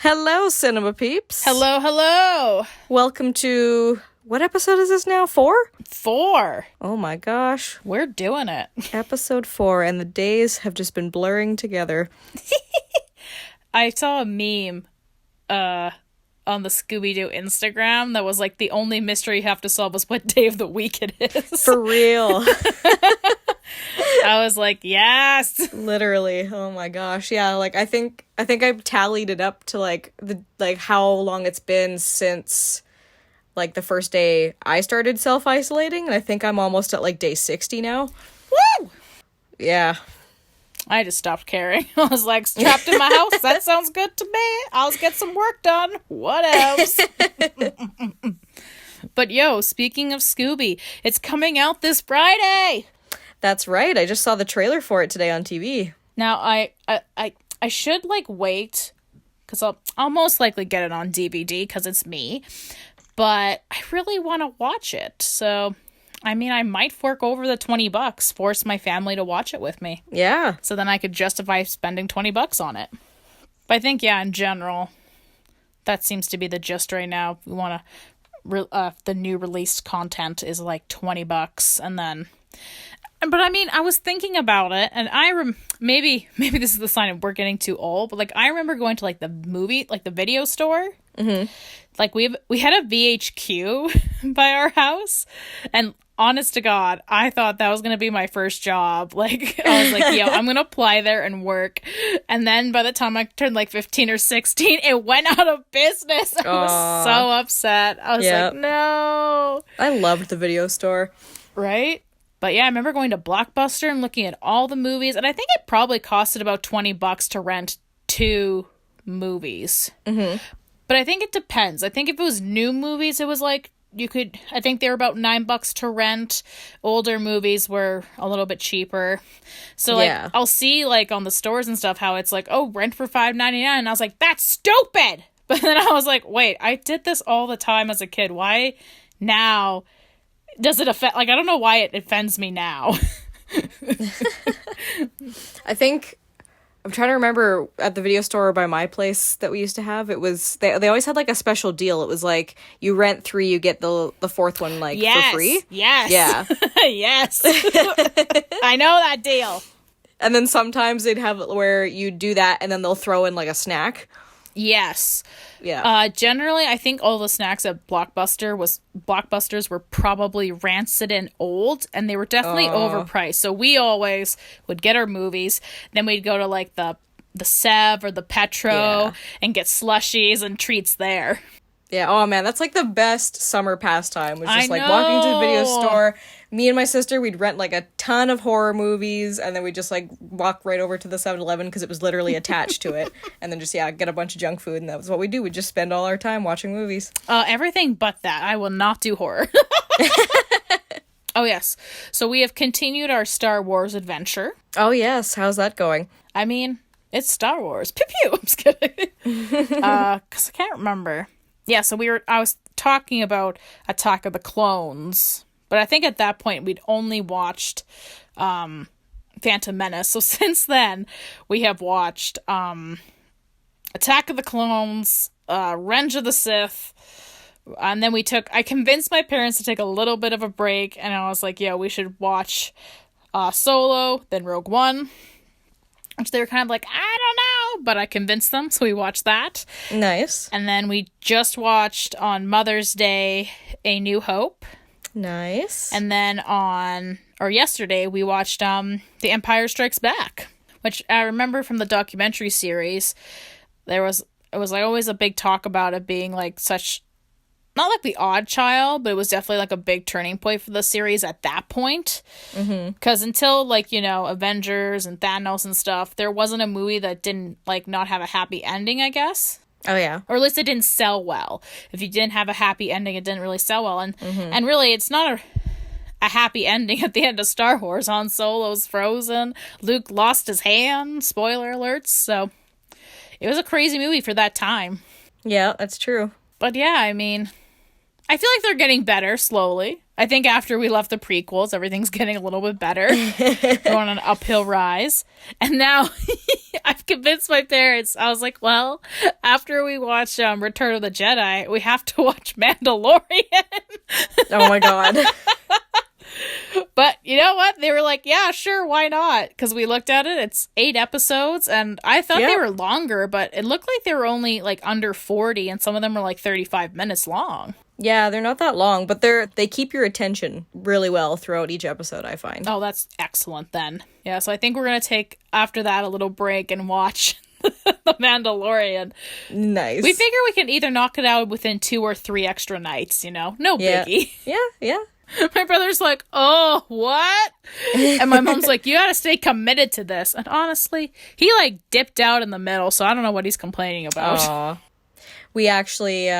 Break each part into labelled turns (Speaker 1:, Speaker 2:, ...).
Speaker 1: Hello, cinema peeps.
Speaker 2: Hello, hello.
Speaker 1: Welcome to... What episode is this now? 4?
Speaker 2: 4.
Speaker 1: Oh my gosh.
Speaker 2: We're doing it.
Speaker 1: Episode 4, and the days have just been blurring together.
Speaker 2: I saw a meme on the Scooby-Doo Instagram that was like, the only mystery you have to solve is what day of the week it is.
Speaker 1: For real.
Speaker 2: I was like, yes.
Speaker 1: Literally. Oh my gosh. Yeah, like I think I've tallied it up to like how long it's been since like the first day I started self-isolating, and I think I'm almost at like day 60 now.
Speaker 2: Woo!
Speaker 1: Yeah.
Speaker 2: I just stopped caring. I was like, trapped in my house. That sounds good to me. I'll get some work done. What else? But yo, speaking of Scooby, it's coming out this Friday.
Speaker 1: That's right. I just saw the trailer for it today on TV.
Speaker 2: Now, I should, like, wait, because I'll most likely get it on DVD, because it's me, but I really want to watch it, so, I mean, I might fork over the $20, force my family to watch it with me.
Speaker 1: Yeah.
Speaker 2: So then I could justify spending $20 on it. But I think, yeah, in general, that seems to be the gist right now. We want to, the new released content is, like, $20, and then... But I mean, I was thinking about it, and maybe this is the sign of we're getting too old, but like I remember going to like the movie, like the video store. Mm-hmm. Like we had a VHQ by our house, and honest to God, I thought that was gonna be my first job. Like I was like, yo, I'm gonna apply there and work. And then by the time I turned like 15 or 16, it went out of business. I was so upset. I was like, no.
Speaker 1: I loved the video store.
Speaker 2: Right? But yeah, I remember going to Blockbuster and looking at all the movies, and I think it probably costed about $20 to rent 2 movies. Mm-hmm. But I think it depends. I think if it was new movies, it was like, I think they were about $9 to rent. Older movies were a little bit cheaper. So like, I'll see like on the stores and stuff how it's like, oh, rent for $5.99, and I was like, that's stupid! But then I was like, wait, I did this all the time as a kid. Why now... does it offend, like, I don't know why it offends me now.
Speaker 1: I think, I'm trying to remember at the video store by my place that we used to have, it was, they always had, like, a special deal. It was, like, you rent 3, you get the 4th one, like, for free.
Speaker 2: Yes.
Speaker 1: Yeah.
Speaker 2: Yes. I know that deal.
Speaker 1: And then sometimes they'd have it where you do that, and then they'll throw in, like, a snack.
Speaker 2: Yes.
Speaker 1: Yeah.
Speaker 2: Generally, I think all the snacks at Blockbusters were probably rancid and old, and they were definitely overpriced. So we always would get our movies, then we'd go to like the Sev or the Petro and get slushies and treats there.
Speaker 1: Yeah, oh man, that's like the best summer pastime, was just like walking to the video store. Me and my sister, we'd rent like a ton of horror movies, and then we'd just like walk right over to the 7-Eleven because it was literally attached to it, and then just, get a bunch of junk food, and that was what we do. We'd just spend all our time watching movies.
Speaker 2: Everything but that. I will not do horror. Oh, yes. So we have continued our Star Wars adventure.
Speaker 1: Oh, yes. How's that going?
Speaker 2: I mean, it's Star Wars. Pew pew. I'm just kidding. Because I can't remember. Yeah, so I was talking about Attack of the Clones, but I think at that point we'd only watched Phantom Menace. So since then, we have watched Attack of the Clones, Revenge of the Sith, and then I convinced my parents to take a little bit of a break, and I was like, yeah, we should watch Solo, then Rogue One. Which they were kind of like, I don't know, but I convinced them, so we watched that.
Speaker 1: Nice.
Speaker 2: And then we just watched on Mother's Day A New Hope.
Speaker 1: Nice.
Speaker 2: And then yesterday we watched The Empire Strikes Back, which I remember from the documentary series. It was like always a big talk about it being like such, not like the odd child, but it was definitely like a big turning point for the series at that point. Because until like, Avengers and Thanos and stuff, there wasn't a movie that didn't like not have a happy ending, I guess.
Speaker 1: Oh yeah.
Speaker 2: Or at least it didn't sell well. If you didn't have a happy ending, it didn't really sell well. And really, it's not a happy ending at the end of Star Wars. Han Solo's frozen. Luke lost his hand. Spoiler alerts. So it was a crazy movie for that time.
Speaker 1: Yeah, that's true.
Speaker 2: But yeah, I mean, I feel like they're getting better slowly. I think after we left the prequels, everything's getting a little bit better. They're on an uphill rise. And now I've convinced my parents. I was like, well, after we watch Return of the Jedi, we have to watch Mandalorian.
Speaker 1: Oh my god.
Speaker 2: But you know what? They were like, yeah, sure, why not? Because we looked at it. It's 8 episodes, and I thought they were longer, but it looked like they were only like under 40, and some of them were like 35 minutes long.
Speaker 1: Yeah, they're not that long, but they keep your attention really well throughout each episode, I find.
Speaker 2: Oh, that's excellent then. Yeah, so I think we're going to take, after that, a little break and watch The Mandalorian.
Speaker 1: Nice.
Speaker 2: We figure we can either knock it out within 2 or 3 extra nights, you know? No biggie.
Speaker 1: Yeah.
Speaker 2: My brother's like, oh, what? And my mom's like, you gotta stay committed to this. And honestly, he like dipped out in the middle, so I don't know what he's complaining about.
Speaker 1: Aww. We actually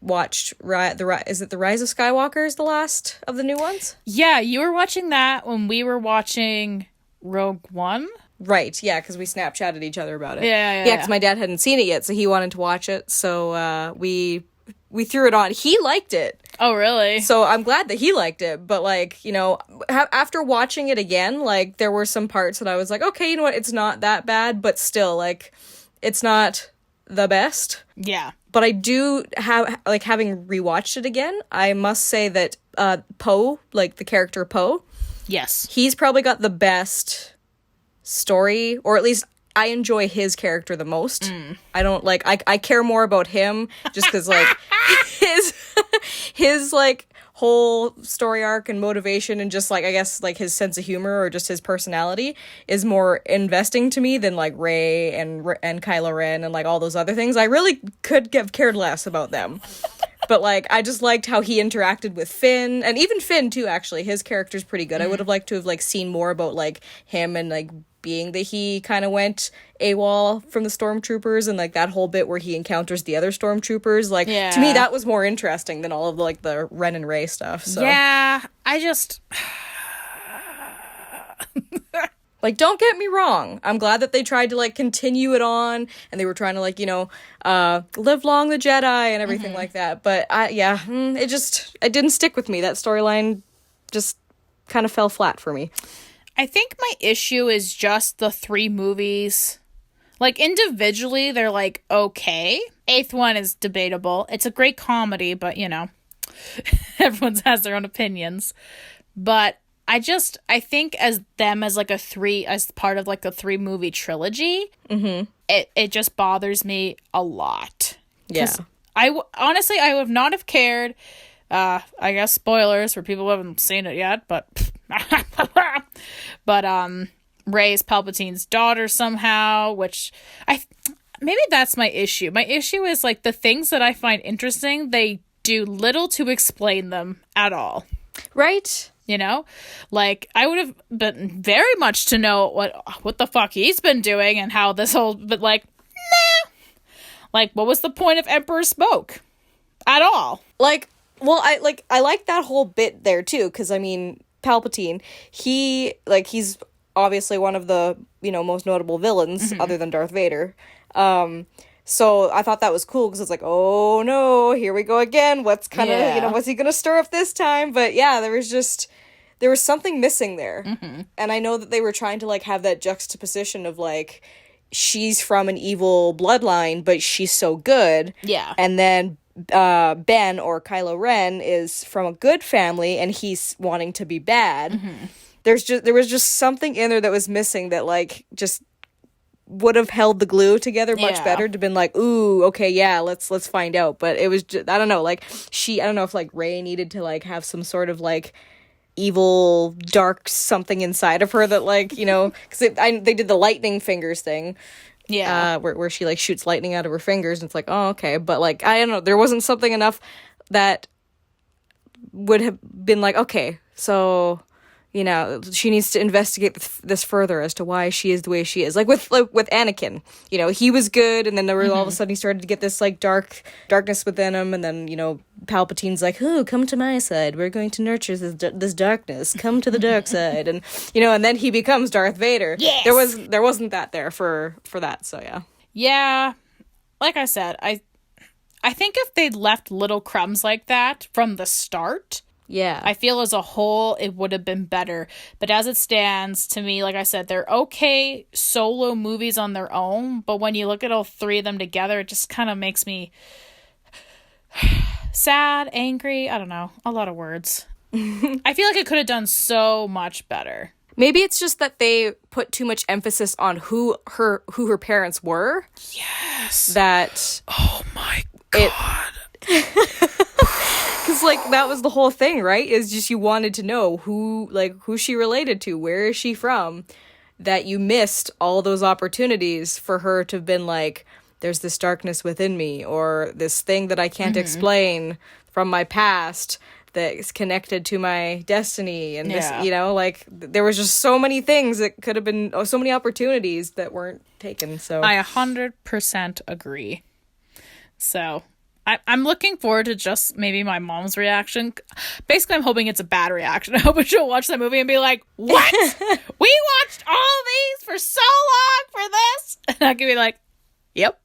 Speaker 1: watched is it The Rise of Skywalker is the last of the new ones?
Speaker 2: Yeah, you were watching that when we were watching Rogue One.
Speaker 1: Right, yeah, because we Snapchatted each other about it.
Speaker 2: Yeah,
Speaker 1: because my dad hadn't seen it yet, so he wanted to watch it, so we threw it on. He liked it.
Speaker 2: Oh, really?
Speaker 1: So I'm glad that he liked it, but like, you know, after watching it again, like, there were some parts that I was like, okay, you know what, it's not that bad, but still, like, it's not the best.
Speaker 2: Yeah.
Speaker 1: But I do have, like, having rewatched it again, I must say that Poe, like, the character Poe,
Speaker 2: yes,
Speaker 1: he's probably got the best story, or at least I enjoy his character the most. I don't, like, I care more about him just because, like, his like whole story arc and motivation and just like, I guess, like, his sense of humor or just his personality is more investing to me than like Rey and Kylo Ren and like all those other things. I really could have cared less about them. But, like, I just liked how he interacted with Finn, and even Finn, too, actually. His character's pretty good. I would have liked to have, like, seen more about, like, him and, like, being that he kind of went AWOL from the stormtroopers and, like, that whole bit where he encounters the other stormtroopers. Like, to me, that was more interesting than all of, like, the Ren and Rey stuff, so.
Speaker 2: Yeah, I just...
Speaker 1: Like, don't get me wrong. I'm glad that they tried to, like, continue it on, and they were trying to, like, you know, live long the Jedi and everything like that. But, it didn't stick with me. That storyline just kind of fell flat for me.
Speaker 2: I think my issue is just the 3 movies. Like, individually, they're, like, okay. 8th one is debatable. It's a great comedy, but, you know, everyone has their own opinions. But... I think as like as part of like a 3-movie trilogy, it just bothers me a lot.
Speaker 1: Yeah.
Speaker 2: Honestly, I would not have cared. I guess spoilers for people who haven't seen it yet, but Rey's Palpatine's daughter somehow, which maybe that's my issue. My issue is like the things that I find interesting, they do little to explain them at all.
Speaker 1: Right?
Speaker 2: You know, like, I would have been very much to know what the fuck he's been doing and how this whole, but like, nah. Like, what was the point of Emperor Smoke? At all.
Speaker 1: Like, well, I like that whole bit there too, because I mean, Palpatine, he's obviously one of the, you know, most notable villains other than Darth Vader. So I thought that was cool because it's like, oh no, here we go again. What's kind of, you know, what's he going to stir up this time? But yeah, there was something missing there. And I know that they were trying to like have that juxtaposition of like, she's from an evil bloodline, but she's so good.
Speaker 2: Yeah.
Speaker 1: And then Ben, or Kylo Ren, is from a good family and he's wanting to be bad. There was just something in there that was missing that like just would have held the glue together much better to been like, ooh, okay, yeah, let's find out. But it was just, I don't know, like I don't know if like Rey needed to like have some sort of like evil dark something inside of her that like, you know, because they did the lightning fingers thing, where she like shoots lightning out of her fingers and it's like, oh, okay, but like I don't know, there wasn't something enough that would have been like, okay, so, you know, she needs to investigate this further as to why she is the way she is. Like with Anakin, you know, he was good, and then there was all of a sudden he started to get this like darkness within him, and then, you know, Palpatine's like, "Oh, come to my side. We're going to nurture this darkness. Come to the dark side," and you know, and then he becomes Darth Vader.
Speaker 2: Yes!
Speaker 1: There wasn't that there for that. So yeah.
Speaker 2: Yeah, like I said, I I think if they'd left little crumbs like that from the start,
Speaker 1: Yeah.
Speaker 2: I feel as a whole it would have been better. But as it stands, to me, like I said, they're okay solo movies on their own. But when you look at all three of them together, it just kind of makes me sad, angry. I don't know. A lot of words. I feel like it could have done so much better.
Speaker 1: Maybe it's just that they put too much emphasis on who her parents were.
Speaker 2: Yes.
Speaker 1: That.
Speaker 2: Oh my God.
Speaker 1: Because, like, that was the whole thing, right? Is just you wanted to know who she related to, where is she from, that you missed all those opportunities for her to have been like, there's this darkness within me, or this thing that I can't explain from my past that is connected to my destiny, and this, there was just so many things that could have been, so many opportunities that weren't taken, so.
Speaker 2: I 100% agree. So... I'm looking forward to just maybe my mom's reaction. Basically, I'm hoping it's a bad reaction. I hope she'll watch that movie and be like, what? We watched all these for so long for this? And I can be like, yep.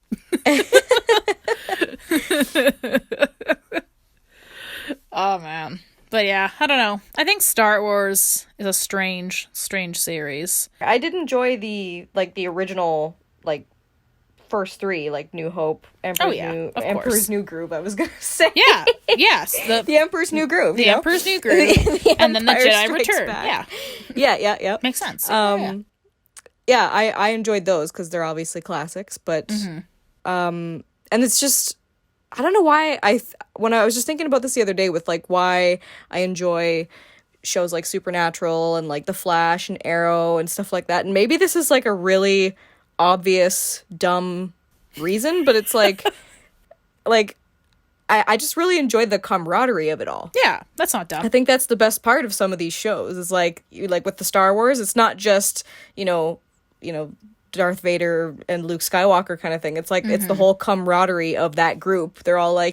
Speaker 2: Oh, man. But yeah, I don't know. I think Star Wars is a strange series.
Speaker 1: I did enjoy the original, first three, New Hope, Emperor's New Groove, I was gonna say.
Speaker 2: Yeah, yes.
Speaker 1: The Emperor's New Groove.
Speaker 2: The Emperor's New Groove. And then the Jedi Return.
Speaker 1: Back. Yeah.
Speaker 2: Makes sense.
Speaker 1: I enjoyed those because they're obviously classics, but and it's just, I don't know why when I was just thinking about this the other day with why I enjoy shows like Supernatural and The Flash and Arrow and stuff like that, and maybe this is a really obvious dumb reason, but it's I just really enjoyed the camaraderie of it all.
Speaker 2: Yeah, that's not dumb.
Speaker 1: I think that's the best part of some of these shows is with the Star Wars, it's not just Darth Vader and Luke Skywalker kind of thing. It's it's the whole camaraderie of that group. They're all a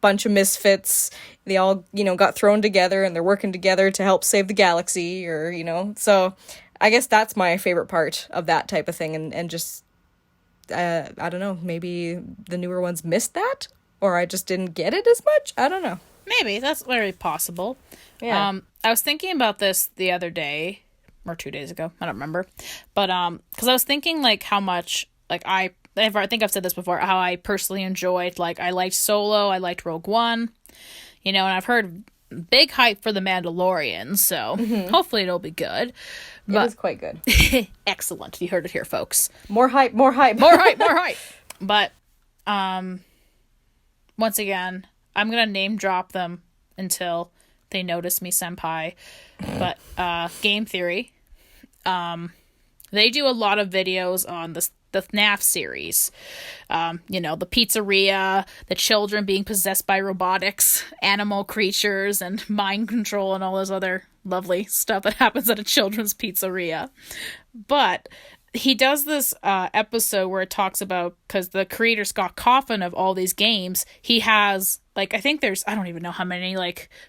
Speaker 1: bunch of misfits. They all got thrown together and they're working together to help save the galaxy, or so I guess that's my favorite part of that type of thing, and just, I don't know, maybe the newer ones missed that, or I just didn't get it as much, I don't know.
Speaker 2: Maybe, that's very possible.
Speaker 1: Yeah.
Speaker 2: I was thinking about this the other day, or 2 days ago, I don't remember, but, because I was thinking, how much, I think I've said this before, how I personally enjoyed, I liked Solo, I liked Rogue One, and I've heard big hype for The Mandalorian, so hopefully it'll be good. But,
Speaker 1: it was quite good.
Speaker 2: Excellent. You heard it here, folks.
Speaker 1: More hype.
Speaker 2: More hype. But, once again, I'm going to name drop them until they notice me, senpai. But, Game Theory, they do a lot of videos on the FNAF series. The pizzeria, the children being possessed by robotics, animal creatures, and mind control, and all this other lovely stuff that happens at a children's pizzeria. But he does this episode where it talks about, because the creator Scott Cawthon of all these games, he has I think there's, I don't even know how many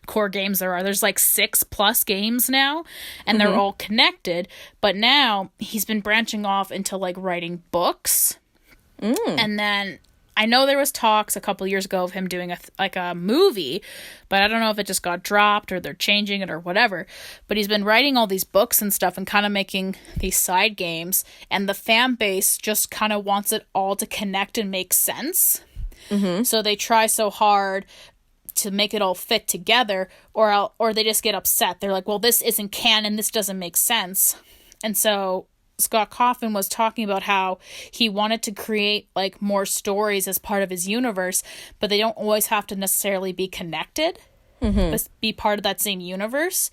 Speaker 2: core games there are. There's 6+ games now, and they're all connected. But now he's been branching off into writing books. And then I know there was talks a couple years ago of him doing a movie, but I don't know if it just got dropped or they're changing it or whatever. But he's been writing all these books and stuff and kind of making these side games, and the fan base just kind of wants it all to connect and make sense. So they try so hard to make it all fit together, or they just get upset. They're like, well, this isn't canon, this doesn't make sense. And so Scott Cawthon was talking about how he wanted to create more stories as part of his universe, but they don't always have to necessarily be connected, but be part of that same universe.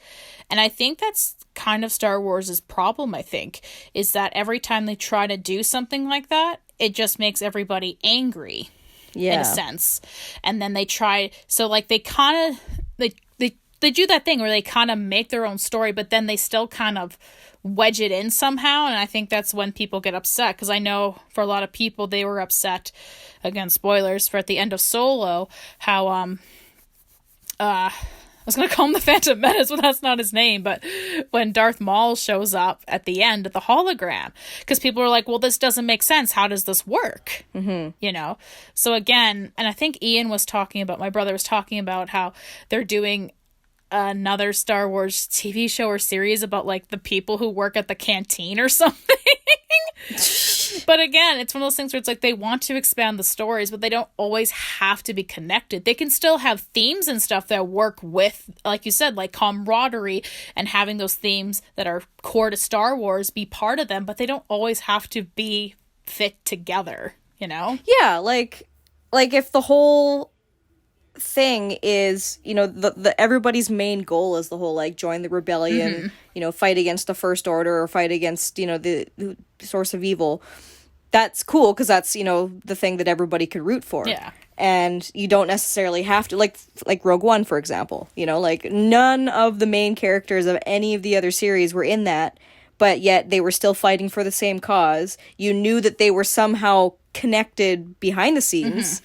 Speaker 2: And I think that's kind of Star Wars' problem, I think, is that every time they try to do something like that, it just makes everybody angry. Yeah. In a sense. And then they try, so they kind of, they do that thing where they kind of make their own story, but then they still kind of wedge it in somehow, and I think that's when people get upset, because I know for a lot of people they were upset, again, spoilers, for at the end of Solo, how was going to call him the Phantom Menace, but that's not his name. But when Darth Maul shows up at the end at the hologram, because people are like, well, this doesn't make sense. How does this work? Mm-hmm. You know? So again, and I think my brother was talking about how they're doing another Star Wars TV show or series about like the people who work at the canteen or something. But again, it's one of those things where it's like they want to expand the stories, but they don't always have to be connected. They can still have themes and stuff that work with, like you said, like camaraderie and having those themes that are core to Star Wars be part of them, but they don't always have to be fit together, you know?
Speaker 1: Yeah, like if the whole thing is, you know, the everybody's main goal is the whole like join the rebellion, you know, fight against the First Order or fight against, you know, the source of evil. That's cool because that's, you know, the thing that everybody could root for.
Speaker 2: Yeah.
Speaker 1: And you don't necessarily have to, like Rogue One, for example, you know, like none of the main characters of any of the other series were in that, but yet they were still fighting for the same cause. You knew that they were somehow connected behind the scenes.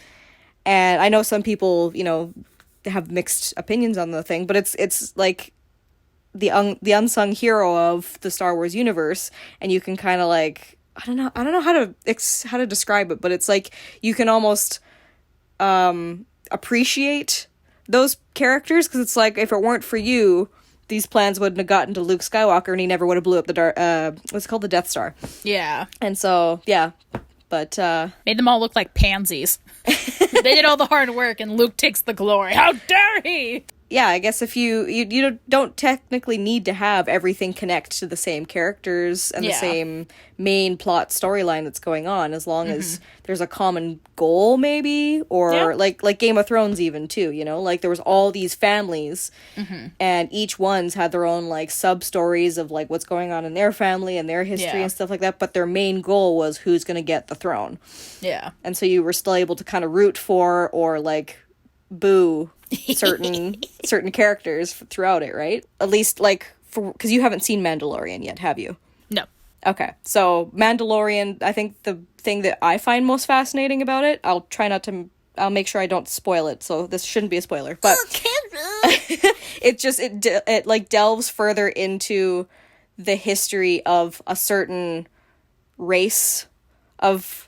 Speaker 1: And I know some people, you know, have mixed opinions on the thing, but it's like the unsung hero of the Star Wars universe, and you can kind of like, I don't know how to describe it, but it's like you can almost appreciate those characters, because it's like if it weren't for you, these plans wouldn't have gotten to Luke Skywalker, and he never would have blew up what's it called, the Death Star.
Speaker 2: Yeah.
Speaker 1: And so yeah. But
Speaker 2: made them all look like pansies. They did all the hard work and Luke takes the glory. How dare he?
Speaker 1: Yeah, I guess if you don't technically need to have everything connect to the same characters and the same main plot storyline that's going on, as long as there's a common goal, maybe, or like Game of Thrones even too, you know, like there was all these families and each one's had their own like sub stories of like what's going on in their family and their history and stuff like that, but their main goal was who's going to get the throne. Yeah. And so you were still able to kind of root for or like boo certain characters throughout it, right? At least like because you haven't seen Mandalorian yet, have you?
Speaker 2: No.
Speaker 1: Okay, so Mandalorian, I think the thing that I find most fascinating about it, I'll make sure I don't spoil it, so this shouldn't be a spoiler, but it like delves further into the history of a certain race of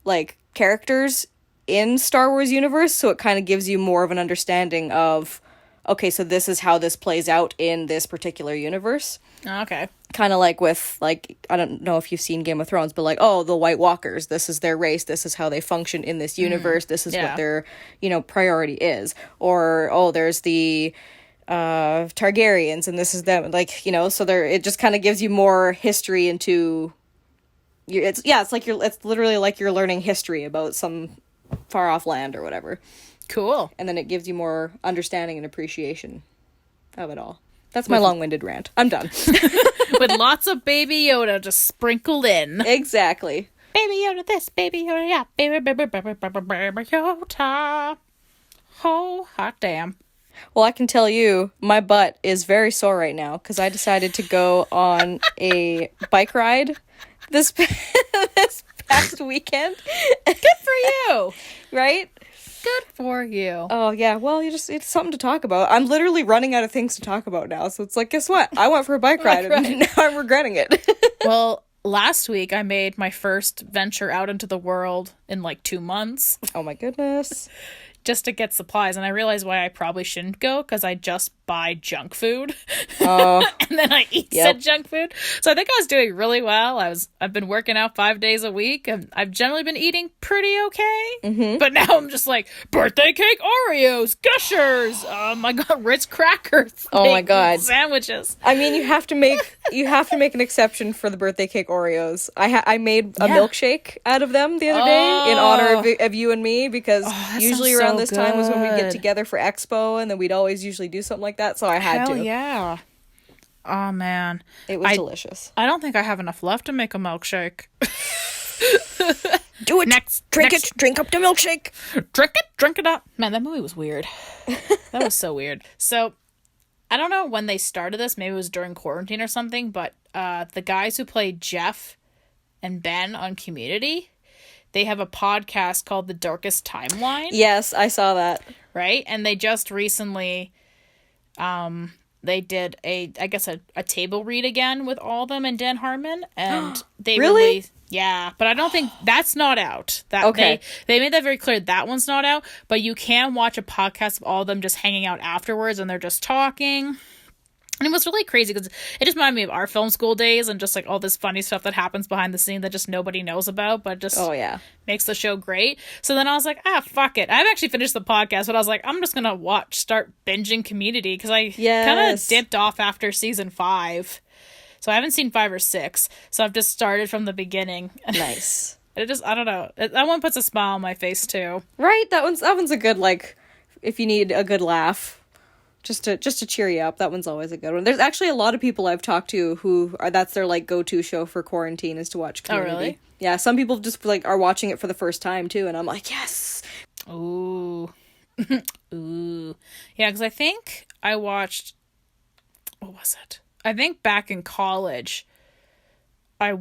Speaker 1: like characters in Star Wars universe, so it kind of gives you more of an understanding of, okay, so this is how this plays out in this particular universe.
Speaker 2: Okay.
Speaker 1: Kind of like with, like, I don't know if you've seen Game of Thrones, but like, oh, the White Walkers, this is their race, this is how they function in this universe, this is what their, you know, priority is. Or, oh, there's the Targaryens, and this is them, like, you know, so it just kind of gives you more history into, it's literally like you're learning history about some far off land or whatever.
Speaker 2: Cool.
Speaker 1: And then it gives you more understanding and appreciation of it all. That's my long-winded rant. I'm done.
Speaker 2: With lots of Baby Yoda just sprinkled in.
Speaker 1: Exactly.
Speaker 2: Baby Yoda this, Baby Yoda yeah, baby Yoda. Oh, hot damn.
Speaker 1: Well, I can tell you, my butt is very sore right now because I decided to go on a bike ride this past weekend.
Speaker 2: Good for you.
Speaker 1: Right?
Speaker 2: Good for you.
Speaker 1: Oh, yeah. Well, it's something to talk about. I'm literally running out of things to talk about now. So it's like, guess what? I went for a bike ride and now I'm regretting it.
Speaker 2: Well, last week I made my first venture out into the world in like 2 months.
Speaker 1: Oh, my goodness.
Speaker 2: Just to get supplies, and I realized why I probably shouldn't go, because I just buy junk food.
Speaker 1: Oh.
Speaker 2: And then I eat said junk food. So I think I was doing really well. I've been working out 5 days a week, and I've generally been eating pretty okay. Mm-hmm. But now I'm just like, birthday cake Oreos, Gushers, I got Ritz crackers.
Speaker 1: Oh my god.
Speaker 2: Sandwiches.
Speaker 1: I mean, you have to make an exception for the birthday cake Oreos. I made a milkshake out of them the other day in honor of you and me, because usually around this time was when we'd get together for Expo, and then we'd always usually do something like that, so I had to.
Speaker 2: Yeah. Oh, man.
Speaker 1: It was delicious.
Speaker 2: I don't think I have enough left to make a milkshake.
Speaker 1: Do it. Drink it. Drink up the milkshake.
Speaker 2: Drink it up. Man, that movie was weird. That was so weird. So, I don't know when they started this. Maybe it was during quarantine or something, but the guys who played Jeff and Ben on Community, they have a podcast called The Darkest Timeline.
Speaker 1: Yes, I saw that.
Speaker 2: Right? And they just recently They did a table read again with all of them and Dan Harmon, and they
Speaker 1: Really?
Speaker 2: Yeah, but I don't think that's not out. That
Speaker 1: Okay.
Speaker 2: they made that very clear. That one's not out, but you can watch a podcast of all of them just hanging out afterwards, and they're just talking. And it was really crazy because it just reminded me of our film school days and just like all this funny stuff that happens behind the scene that just nobody knows about, but just makes the show great. So then I was like, fuck it. I've actually finished the podcast, but I was like, I'm just gonna start binging Community because I kind of dipped off after season 5. So I haven't seen 5 or 6. So I've just started from the beginning.
Speaker 1: Nice.
Speaker 2: I don't know. That one puts a smile on my face too.
Speaker 1: Right? That one's a good, like, if you need a good laugh. Just to cheer you up, that one's always a good one. There's actually a lot of people I've talked to that's their like go-to show for quarantine is to watch Community.
Speaker 2: Oh, really?
Speaker 1: Yeah, some people just like are watching it for the first time too, and I'm like, yes.
Speaker 2: Ooh, ooh, yeah. Because I think I watched. What was it? I think back in college, I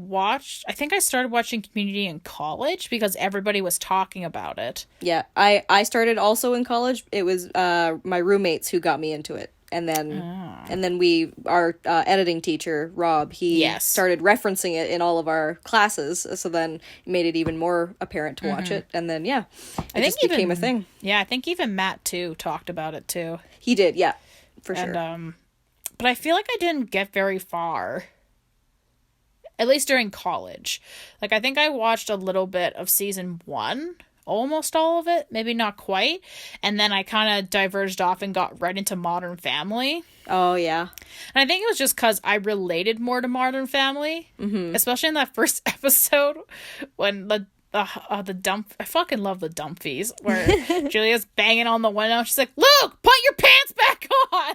Speaker 2: think I started watching Community in college because everybody was talking about it.
Speaker 1: Yeah, I started also in college. It was my roommates who got me into it. And then our editing teacher, Rob, he started referencing it in all of our classes. So then it made it even more apparent to watch it. And then, it just became a thing.
Speaker 2: Yeah, I think even Matt, too, talked about it, too.
Speaker 1: He did, yeah, for sure.
Speaker 2: But I feel like I didn't get very far. At least during college. Like, I think I watched a little bit of season 1. Almost all of it. Maybe not quite. And then I kind of diverged off and got right into Modern Family.
Speaker 1: Oh, yeah.
Speaker 2: And I think it was just because I related more to Modern Family. Mm-hmm. Especially in that first episode when the dump... I fucking love the Dumfies. Where Julia's banging on the window. She's like, Luke, put your pants back on!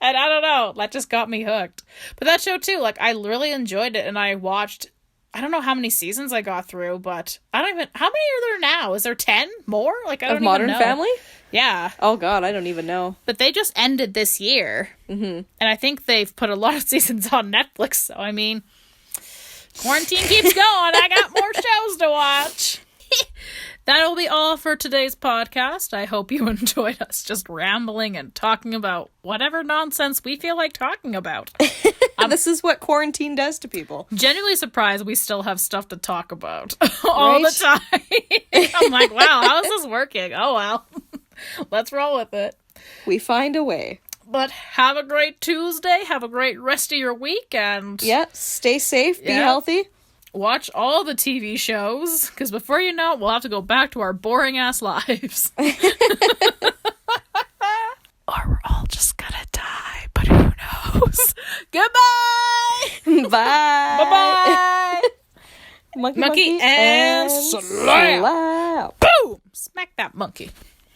Speaker 2: And I don't know, that just got me hooked. But that show too, like I really enjoyed it, and I watched, I don't know how many seasons I got through, but how many are there now? Is there 10 more? Like I don't even know. Of
Speaker 1: Modern Family?
Speaker 2: Yeah.
Speaker 1: Oh god, I don't even know.
Speaker 2: But they just ended this year. Mm-hmm. And I think they've put a lot of seasons on Netflix, so I mean, quarantine keeps going. I got more shows to watch. That'll be all for today's podcast. I hope you enjoyed us just rambling and talking about whatever nonsense we feel like talking about.
Speaker 1: This is what quarantine does to people.
Speaker 2: Genuinely surprised we still have stuff to talk about all the time. I'm like, wow, how is this working? Oh, well, let's roll with it.
Speaker 1: We find a way.
Speaker 2: But have a great Tuesday. Have a great rest of your week. And
Speaker 1: stay safe. Be healthy.
Speaker 2: Watch all the TV shows, because before you know it, we'll have to go back to our boring-ass lives. Or we're all just gonna die, but who knows? Goodbye!
Speaker 1: Bye!
Speaker 2: Bye-bye!
Speaker 1: Monkey and
Speaker 2: slap!
Speaker 1: slap!
Speaker 2: Boom! Smack that monkey.